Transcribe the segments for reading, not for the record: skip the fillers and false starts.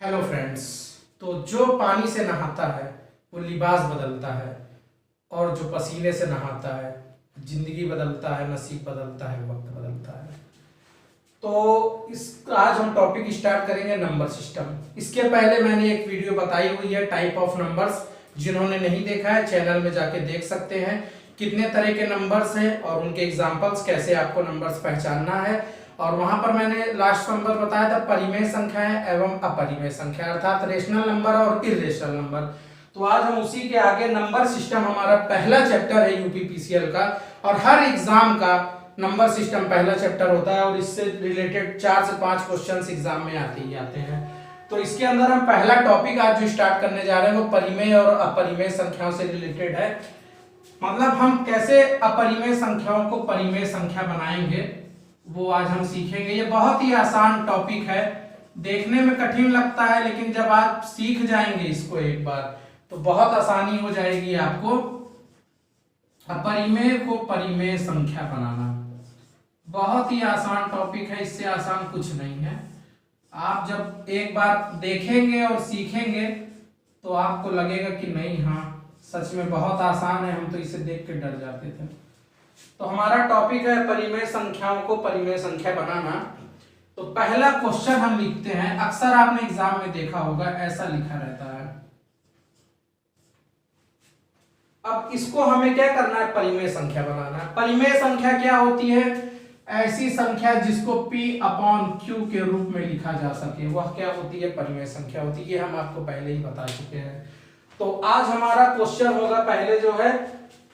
Hello friends. तो जो पानी से नहाता है वो लिबास बदलता है, और जो पसीने से नहाता है जिंदगी बदलता है, नसीब बदलता है, वक्त बदलता है। तो इस आज हम टॉपिक स्टार्ट करेंगे नंबर सिस्टम। इसके पहले मैंने एक वीडियो बताई हुई है टाइप ऑफ नंबर्स, जिन्होंने नहीं देखा है चैनल में जाके देख सकते हैं। कितने तरह के नंबर्स हैं और उनके एग्जाम्पल्स, कैसे आपको नंबर्स पहचानना है। और वहां पर मैंने लास्ट नंबर बताया था परिमेय संख्याएं एवं अपरिमेय संख्या, अर्थात रेशनल नंबर और इरेशनल नंबर। तो आज हम उसी के आगे नंबर सिस्टम, हमारा पहला चैप्टर है यूपीपीसीएल का, और हर एग्जाम का नंबर सिस्टम पहला चैप्टर होता है और इससे रिलेटेड 4 से 5 क्वेश्चंस एग्जाम में आते ही आते हैं। तो इसके अंदर हम पहला टॉपिक आज जो स्टार्ट करने जा रहे हैं वो परिमेय और अपरिमेय संख्याओं से रिलेटेड है। मतलब हम कैसे अपरिमेय संख्याओं को परिमेय संख्या बनाएंगे वो आज हम सीखेंगे। ये बहुत ही आसान टॉपिक है, देखने में कठिन लगता है, लेकिन जब आप सीख जाएंगे इसको एक बार तो बहुत आसानी हो जाएगी आपको अपरिमेय को परिमेय संख्या बनाना। बहुत ही आसान टॉपिक है, इससे आसान कुछ नहीं है। आप जब एक बार देखेंगे और सीखेंगे तो आपको लगेगा कि नहीं, हाँ सच में बहुत आसान है, हम तो इसे देख के डर जाते थे। तो हमारा टॉपिक है परिमेय संख्याओं को परिमेय संख्या बनाना। तो पहला क्वेश्चन हम लिखते हैं, अक्सर आपने एग्जाम में देखा होगा ऐसा लिखा रहता है। अब इसको हमें क्या करना है, परिमेय संख्या बनाना है। परिमेय संख्या क्या होती है? ऐसी संख्या जिसको P/Q के रूप में लिखा जा सके, वह क्या होती है? परिमेय संख्या होती है। ये हम आपको पहले ही बता चुके हैं। तो आज हमारा क्वेश्चन होगा पहले जो है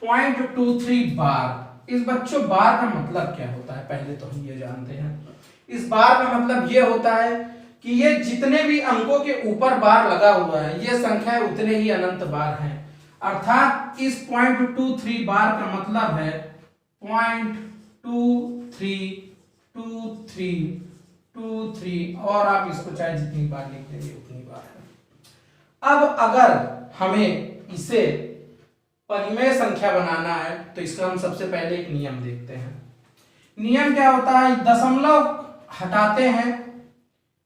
0.23 बार। इस बच्चों बार का मतलब क्या होता है पहले तो हम ये जानते हैं। इस बार का मतलब ये होता है कि ये जितने भी अंकों के ऊपर बार लगा हुआ है ये संख्या उतने ही अनंत बार हैं। अर्थात इस 0.23 बार का मतलब है 0.232323, और आप इसको चाहे जितनी बार लिख देंगे उतनी बार है। अब अगर हमें इसे परिमेय संख्या बनाना है तो इसका हम सबसे पहले एक नियम देखते हैं। नियम क्या होता है? दशमलव हटाते हैं,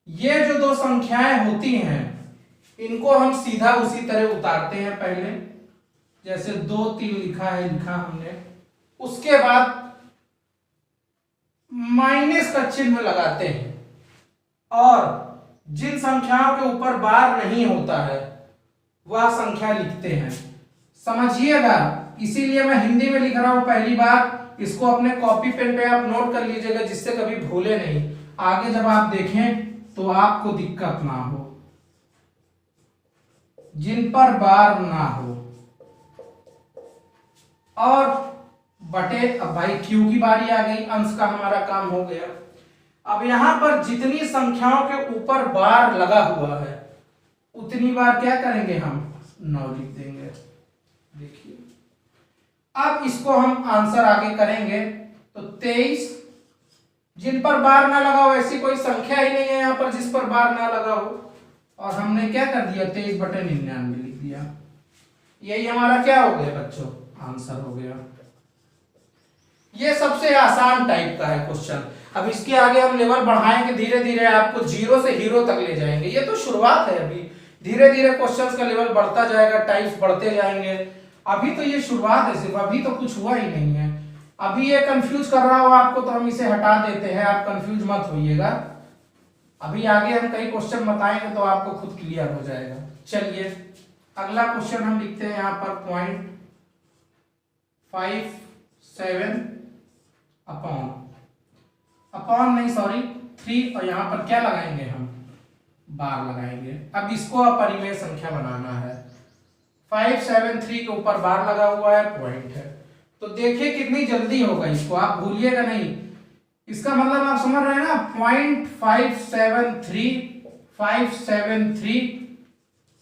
ये जो दो संख्याएं होती हैं इनको हम सीधा उसी तरह उतारते हैं। पहले जैसे 2 3 लिखा हमने, उसके बाद माइनस का चिन्ह लगाते हैं, और जिन संख्याओं के ऊपर बार नहीं होता है वह संख्या लिखते हैं। समझिएगा, इसीलिए मैं हिंदी में लिख रहा हूं पहली बार। इसको अपने कॉपी पेन पे आप नोट कर लीजिएगा जिससे कभी भूले नहीं, आगे जब आप देखें तो आपको दिक्कत ना हो। जिन पर बार ना हो और बटे, अब भाई क्यू की बारी आ गई, अंश का हमारा काम हो गया। अब यहां पर जितनी संख्याओं के ऊपर बार लगा हुआ है उतनी बार क्या करेंगे, हम 9 लिख देंगे। देखिए, अब इसको हम आंसर आगे करेंगे तो 23, जिन पर बार ना लगा हो, ऐसी कोई संख्या ही नहीं है यहां पर जिस पर बार ना लगा हो, और हमने क्या कर दिया 23/99 लिख दिया। यही हमारा क्या हो गया बच्चों, आंसर हो गया। ये सबसे आसान टाइप का है क्वेश्चन। अब इसके आगे हम लेवल बढ़ाएंगे, धीरे धीरे आपको 0 से हीरो तक ले जाएंगे। ये तो शुरुआत है, अभी धीरे धीरे क्वेश्चंस का लेवल बढ़ता जाएगा, टाइप्स बढ़ते जाएंगे। अभी तो ये शुरुआत है सिर्फ, अभी तो कुछ हुआ ही नहीं है। अभी ये कंफ्यूज कर रहा हो आपको तो हम इसे हटा देते हैं, आप कंफ्यूज मत होइएगा। अभी आगे हम कई क्वेश्चन बताएंगे तो आपको खुद क्लियर हो जाएगा। चलिए अगला क्वेश्चन हम लिखते हैं यहाँ पर 0.57 अपॉन नहीं सॉरी 3, और यहाँ पर क्या लगाएंगे, हम बार लगाएंगे। अब इसको अपरिमेय संख्या बनाना है। 573 के ऊपर बार लगा हुआ है, पॉइंट है। तो देखिए कितनी जल्दी होगा, इसको आप भूलिएगा नहीं। इसका मतलब आप समझ रहे हैं ना, 573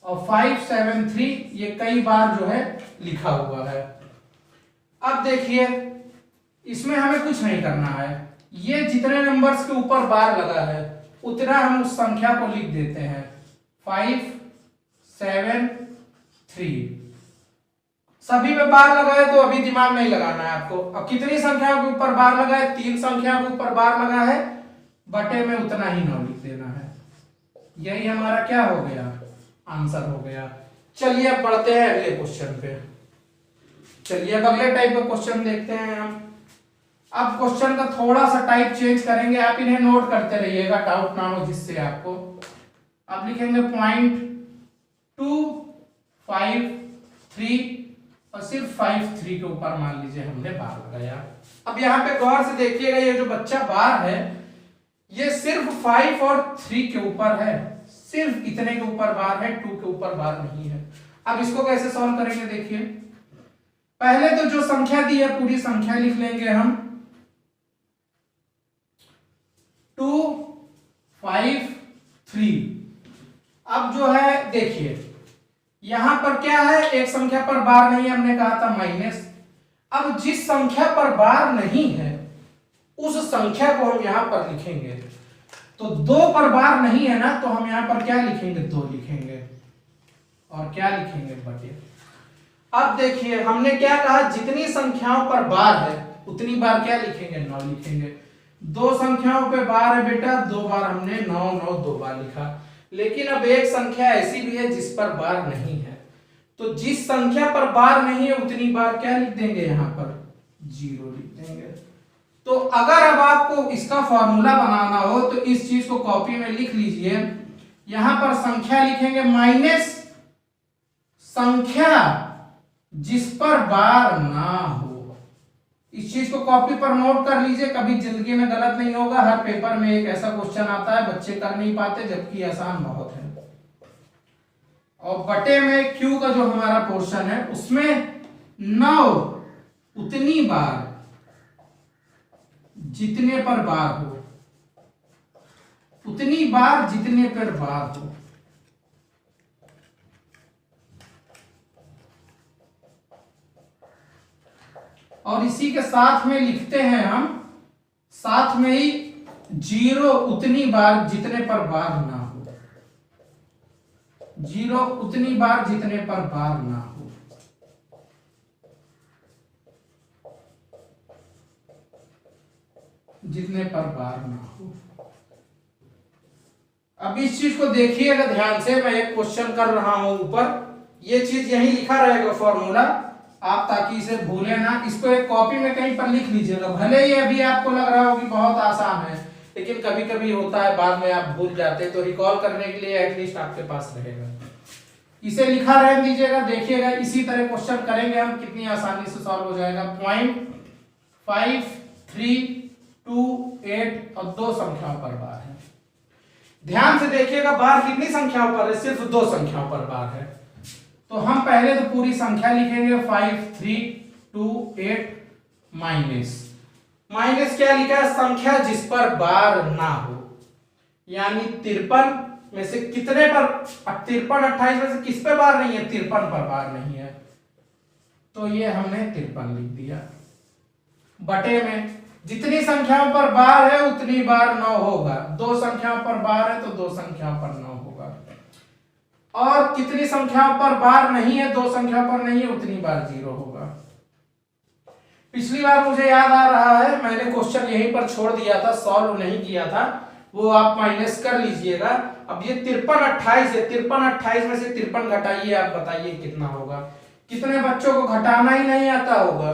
और 573 ये कई बार जो है लिखा हुआ है। अब देखिए इसमें हमें कुछ नहीं करना है, ये जितने नंबर्स के ऊपर बार लगा है उतना हम उस संख्या को लिख देते हैं 573। सभी में बार लगा है तो अभी दिमाग नहीं लगाना है आपको। अब कितनी संख्याओं के ऊपर बार लगा है, 3 संख्याओं के ऊपर बार लगा है, बटे में उतना ही 9 लिख देना है। यही हमारा क्या हो गया, आंसर हो गया। चलिए अब बढ़ते हैं अगले क्वेश्चन पे। चलिए अब अगले टाइप का क्वेश्चन देखते हैं हम। अब क्वेश्चन का थोड़ा सा टाइप चेंज करेंगे, आप इन्हें नोट करते रहिएगा, डाउट ना हो जिससे आपको। आप लिखेंगे 0.253 और सिर्फ 53 के ऊपर मान लीजिए हमने बार लगाया। अब यहाँ पे गौर से देखिएगा, ये जो बच्चा बार है ये सिर्फ 5 और 3 के ऊपर है, सिर्फ इतने के ऊपर बार है, 2 के ऊपर बार नहीं है। अब इसको कैसे सॉल्व करेंगे, देखिए पहले तो जो संख्या दी है पूरी संख्या लिख लेंगे हम, 2 5 3। अब जो है देखिए यहां पर क्या है, एक संख्या पर बार नहीं है, हमने कहा था माइनस। अब जिस संख्या पर बार नहीं है उस संख्या को हम यहां पर लिखेंगे। तो 2 पर बार नहीं है ना, तो हम यहां पर क्या लिखेंगे, 2 लिखेंगे और क्या लिखेंगे, बटे। अब देखिए हमने क्या कहा, जितनी संख्याओं पर बार है उतनी बार क्या लिखेंगे, 9 लिखेंगे। 2 संख्याओं पे बार है बेटा, 2 बार हमने 9 9 2 बार लिखा। लेकिन अब एक संख्या ऐसी भी है जिस पर बार नहीं है, तो जिस संख्या पर बार नहीं है उतनी बार क्या लिख देंगे, यहां पर 0 लिख देंगे। तो अगर अब आपको इसका फॉर्मूला बनाना हो तो इस चीज को कॉपी में लिख लीजिए। यहां पर संख्या लिखेंगे माइनस संख्या जिस पर बार ना हो। इस चीज को कॉपी पर नोट कर लीजिए, कभी जिंदगी में गलत नहीं होगा। हर पेपर में एक ऐसा क्वेश्चन आता है बच्चे कर नहीं पाते, जबकि आसान बहुत है। और बटे में क्यू का जो हमारा पोर्शन है उसमें 9 उतनी बार जितने पर बार हो, उतनी बार जितने पर बार हो। और इसी के साथ में लिखते हैं हम, साथ में ही 0 उतनी बार जितने पर बार ना हो, 0 उतनी बार जितने पर बार ना हो। जितने पर बार ना हो। अब इस चीज को देखिएगा ध्यान से, मैं एक क्वेश्चन कर रहा हूं ऊपर, ये चीज यही लिखा रहेगा फॉर्मूला, आप ताकि इसे भूले ना। इसको एक कॉपी में कहीं पर लिख लीजिएगा। भले ही अभी आपको लग रहा हो कि बहुत आसान है, लेकिन कभी कभी होता है बाद में आप भूल जाते, तो रिकॉल करने के लिए एटलीस्ट आपके पास रहेगा। इसे लिखा रह दीजिएगा, देखिएगा इसी तरह क्वेश्चन करेंगे हम, कितनी आसानी से सॉल्व हो जाएगा। 0.5 3 2 8 और 2 संख्याओं पर बार है। ध्यान से देखिएगा बार कितनी संख्याओं पर है, सिर्फ 2 संख्याओं पर बार है। तो हम पहले तो पूरी संख्या लिखेंगे 5 3 2 8 माइनस माइनस क्या लिखा है, संख्या जिस पर बार ना हो, यानी 53 में से कितने पर, 53 28 में से किस पे बार नहीं है, 53 पर बार नहीं है, तो ये हमने 53 लिख दिया। बटे में जितनी संख्याओं पर बार है उतनी बार 9 होगा, 2 संख्याओं पर बार है तो 2 संख्याओं पर 9 होगा। और कितनी संख्याओं पर बार नहीं है, 2 संख्याओं पर नहीं है, उतनी बार 0 होगा। पिछली बार मुझे याद आ रहा है मैंने क्वेश्चन यहीं पर छोड़ दिया था, सॉल्व नहीं किया था, वो आप माइनस कर लीजिएगा। अब ये 53 28 है, 53 28 में से 53 घटाइए, आप बताइए कितना होगा। कितने बच्चों को घटाना ही नहीं आता होगा,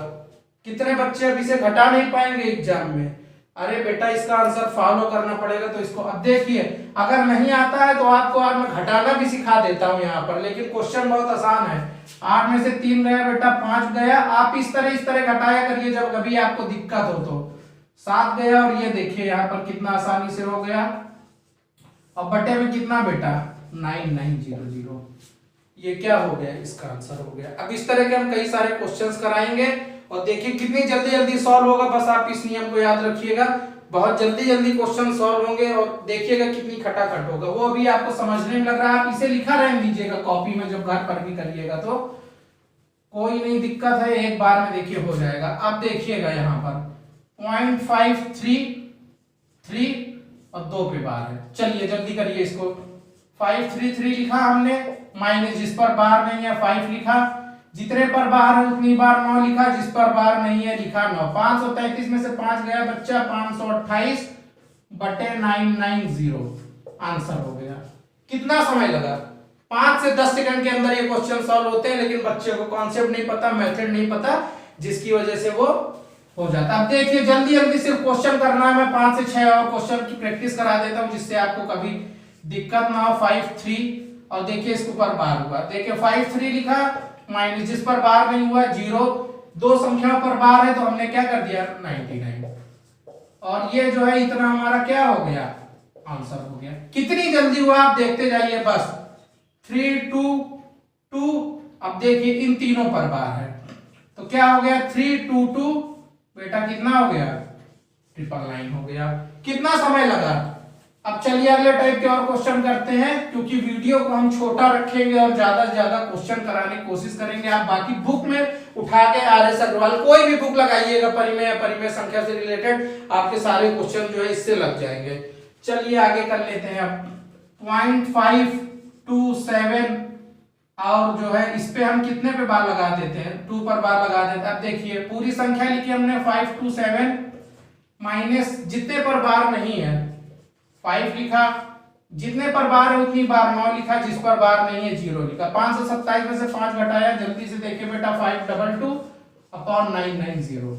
कितने बच्चे अब इसे घटा नहीं पाएंगे एग्जाम में। अरे बेटा इसका आंसर फॉलो करना पड़ेगा, तो इसको अब देखिए, अगर नहीं आता है तो आपको आज मैं घटाना भी सिखा देता हूं यहाँ पर, लेकिन क्वेश्चन बहुत आसान है। 8 में से 3 गया बेटा, 5 गया, आप इस तरह घटाया करिए जब कभी आपको दिक्कत हो तो। 7 गया और ये देखिए यहाँ पर कितना आसानी से हो गया। और बटे में कितना बेटा, 9900, ये क्या हो गया, इसका आंसर हो गया। अब इस तरह के हम कई सारे क्वेश्चंस कराएंगे और देखिए कितनी जल्दी जल्दी सॉल्व होगा। बस आप इस नियम को याद रखिएगा, बहुत जल्दी जल्दी क्वेश्चन सॉल्व होंगे और देखिएगा कितनी खटाखट होगा। वो अभी आपको समझने में लग रहा है, आप इसे लिखा रहने दीजिएगा कॉपी में, जब घर पर भी करिएगा तो कोई नहीं दिक्कत है, एक बार में देखिए हो जाएगा। अब देखिएगा यहाँ पर 0.533 और 2 पे बार है। चलिए जल्दी करिए इसको। 533 लिखा हमने, माइनस जिस पर बार नहीं है 5 लिखा, जितने पर बार है उतनी बार 9 लिखा, जिस पर बार नहीं है लिखा 9। 533 में से 5 गया बच्चा, 528 बटे 990 आंसर हो गया। कितना समय लगा? 5 से 10 सेकंड के अंदर ये क्वेश्चन सॉल्व होते हैं, लेकिन बच्चे को कॉन्सेप्ट नहीं पता, मेथड नहीं पता, जिसकी वजह से वो हो जाता है। अब देखिए जल्दी जल्दी सिर्फ क्वेश्चन करना है, मैं 5 से 6 और क्वेश्चन की प्रैक्टिस करा देता हूं, जिससे आपको कभी दिक्कत ना हो। 5 3 और देखिए इसके ऊपर बार हुआ, देखिए 5 3 लिखा, माइनस जिस पर बार नहीं हुआ 0, दो संख्याओं पर बार है तो हमने क्या कर दिया 99, और ये जो है इतना हमारा क्या हो गया, आंसर हो गया। कितनी जल्दी हुआ आप देखते जाइए बस। 3 2 2, अब देखिए इन तीनों पर बार है तो क्या हो गया 3 2 2, बेटा कितना हो गया 999 हो गया। कितना समय लगा? अब चलिए अगले टाइप के और क्वेश्चन करते हैं, क्योंकि वीडियो को हम छोटा रखेंगे और ज्यादा से ज्यादा क्वेश्चन कराने की कोशिश करेंगे। आप बाकी बुक में उठा के RS अग्रवाल कोई भी बुक लगाइएगा परिमेय या परिमेय संख्या से रिलेटेड, आपके सारे क्वेश्चन जो है इससे लग जाएंगे। चलिए आगे कर लेते हैं। अब 0.527 और जो है इस पे हम कितने पे बार लगा देते हैं, 2 पर बार लगा देते हैं। अब देखिए पूरी संख्या लिखी हमने 527 माइनस जितने पर बार नहीं है 5 लिखा, जितने पर बार है उतनी बार 9 लिखा, जिस पर बार नहीं है 0 लिखा। 527 में से 5 घटाया, जल्दी से देखिए बेटा 522/990,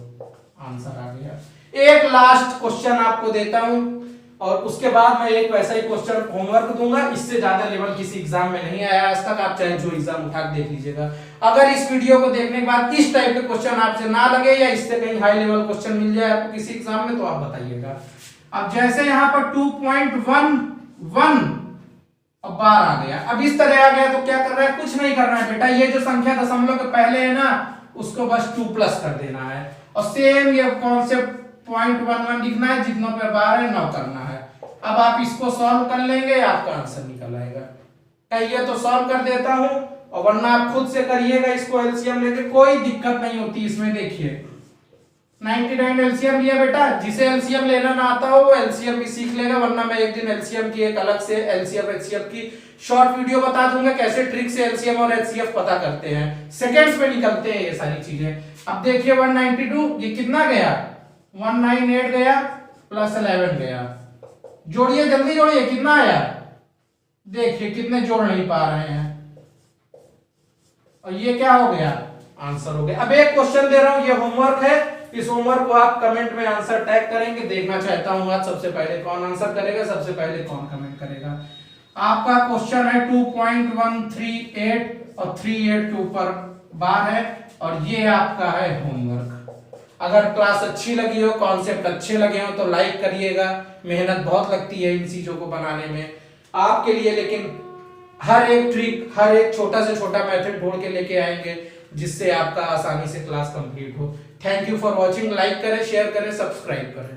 आंसर आ गया। एक लास्ट क्वेश्चन आपको देता हूं और उसके बाद मैं एक वैसा ही क्वेश्चन होमवर्क दूंगा, इससे ज्यादा लेवल किसी एग्जाम में नहीं आया आज तक, आप चाहे जो एग्जाम उठा के देख लीजिएगा। अगर इस वीडियो को देखने के बाद इस टाइप के क्वेश्चन आपसे ना लगे या इससे कहीं हाई लेवल क्वेश्चन मिल जाए आपको किसी एग्जाम में तो आप बताइएगा। अब जैसे यहाँ पर 2.11 अब बार आ गया, अब इस तरह आ गया तो क्या कर रहा है, कुछ नहीं करना है बेटा, ये जो संख्या दशमलव के पहले है ना उसको बस 2 प्लस कर देना है, और सेम ये कॉन्सेप्ट 0.11 लिखना है, जितनों पे बार है 9 करना है। अब आप इसको सॉल्व कर लेंगे, आपका आंसर निकल आएगा। कहिए तो सॉल्व कर देता हूं, और वरना आप खुद से करिएगा इसको एलसीएम लेके, कोई दिक्कत नहीं होती इसमें। देखिए 99 एलसीएम लिया बेटा, जिसे एलसीएम लेना ना आता हो वो एलसीएम भी सीख लेगा, वरना मैं एक दिन एलसीएम की एक अलग से एलसीएम एचसीएफ की शॉर्ट वीडियो बता दूंगा, कैसे ट्रिक से एलसीएम और एचसीएफ पता करते हैं, सेकंड्स में निकलते हैं ये सारी चीजें। अब देखिए 192, ये कितना गया 198 गया प्लस 11 गया, जोड़िए जल्दी जोड़िए, कितना आया, देखिए कितने जोड़ नहीं पा रहे हैं, और ये क्या हो गया, आंसर हो गया। अब एक क्वेश्चन दे रहा हूं, ये होमवर्क है, इस होमवर्क को आप कमेंट में आंसर टैग करेंगे, देखना चाहता हूं आज सबसे पहले कौन आंसर करेगा, सबसे पहले कौन कमेंट करेगा। आपका क्वेश्चन है 2.138 और 38 के ऊपर बार है, और ये आपका है होमवर्क। अगर क्लास अच्छी लगी हो, कॉन्सेप्ट अच्छे लगे हो तो लाइक करिएगा, मेहनत बहुत लगती है इन चीजों को बनाने में आपके लिए, लेकिन हर एक ट्रिक, हर एक छोटा से छोटा मेथड ढूंढ के लेके आएंगे जिससे आपका आसानी से क्लास कंप्लीट हो। Thank you for watching, like करें, शेयर करें, सब्सक्राइब करें।